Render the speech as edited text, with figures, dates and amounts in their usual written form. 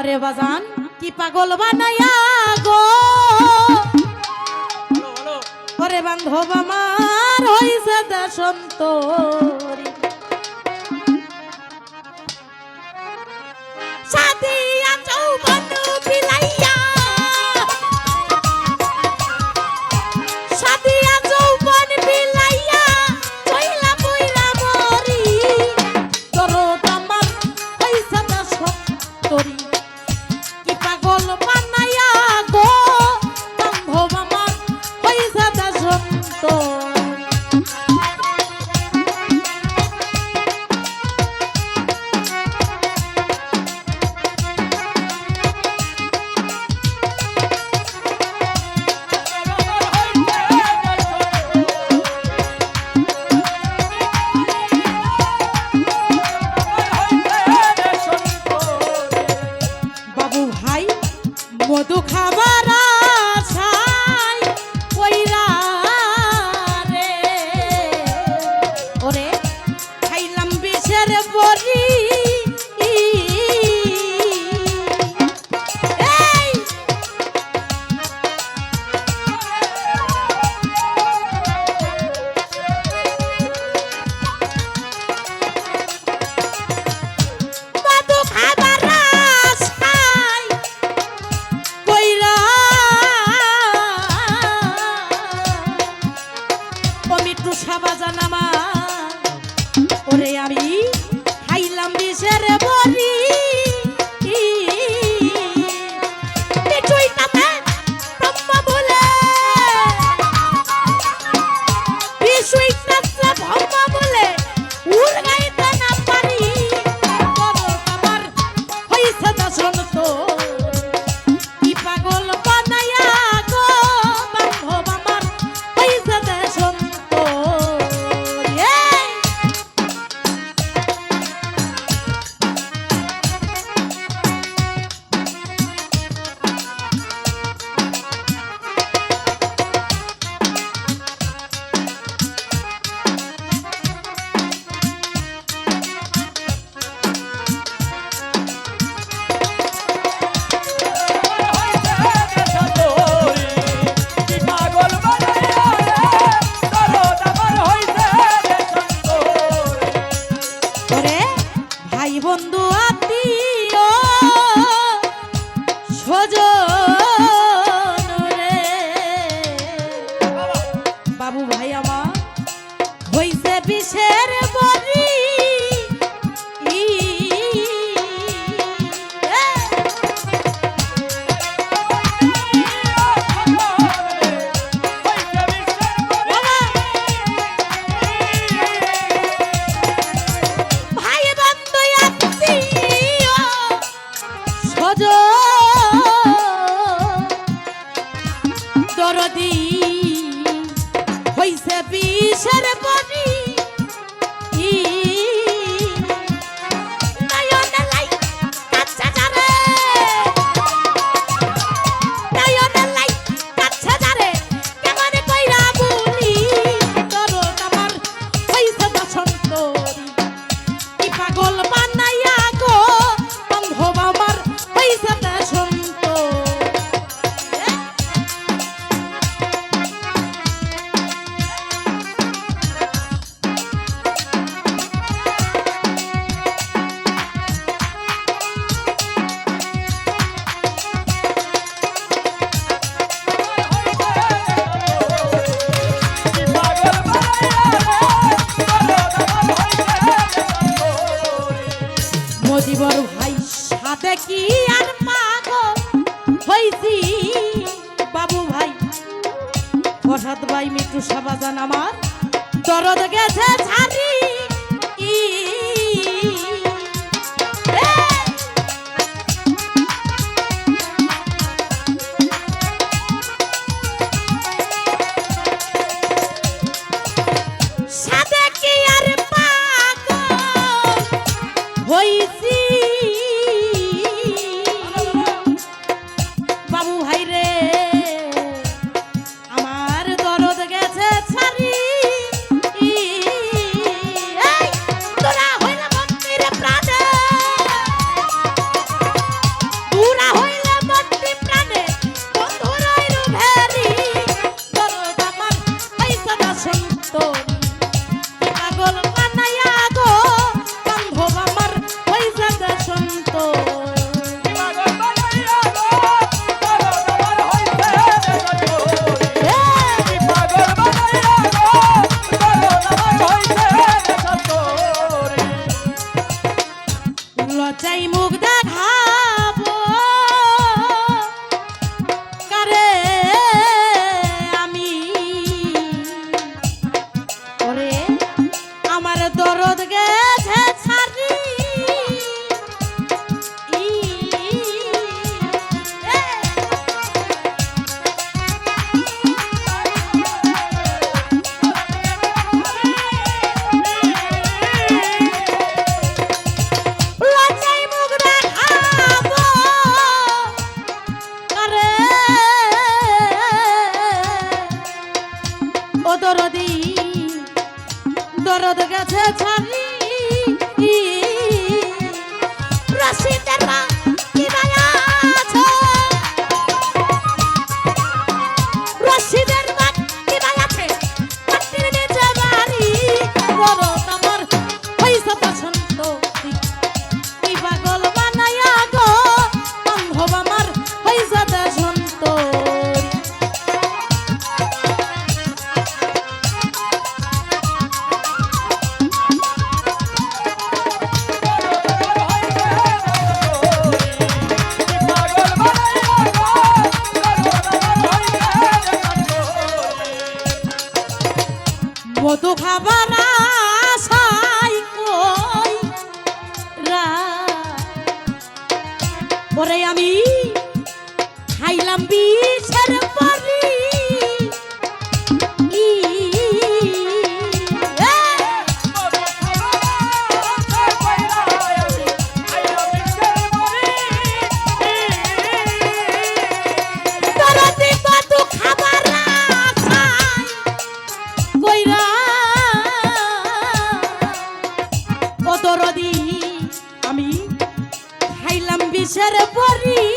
ওরে বাজান কি পাগল বানায়া গো ওরে বান্ধব আমার হইছে দেশন্তরী সাদিয়া যৌবন বিলাইয়া সাদিয়া যৌবন বিলাইয়া কইলা বইলা মরি দরদ আমার হইছে দেশন্তরী কি পাগল বানায়া গো বান্ধব আমার হইছে দেশন্তরী মধু খাবার আশায় কইরা রে ওরে খাইলাম বিষের বড়ি বাজান আমার ওরে আমি খাইলাম বিষের বড়ি পেটুইটাতে ব্রহ্মা বলে বিষুইটাতে ব্রহ্মা বলে উড় গাইতে না পারি আমার হইছে দেশন্তরী কি পাগল বানায়া গো বান্ধব আমার হইছে দেশন্তরী বন্ধু আত্মীয় স্বজন রে বাবু ভাই আমার হইছে বিষের বড়ি দরদি হইছে বিষের বড়ি পাগল বানাইয়া গো বান্ধব আমার হইছে মজিবর ভাই সাথে কি আর পাগল হইছি বাবু ভাই প্রসাদ ভাই মিঠু সাবাজান আমার দরদ গেছে ছাড়ি সাথে কি আর পাগল হইছি বাবু ভাই রে আমার দরদ গেছে ছাড়ি দরদ গেছে ছাড়ি দরদি দরদ গেছে ছাড়ি রশিদের মা কি মায়া আছে রশিদের মা কি মায়া আছে মাটির নিচে বাড়ি দরদ আমার পয়সা পছন্দ কি পাগল বানায়া গো অন্ধব আমার পয়সা পছন্দ মধু খাবার আশাই কই পরে আমি খাইলাম বিষের পরি দরদি আমি খাইলাম বিষের পরি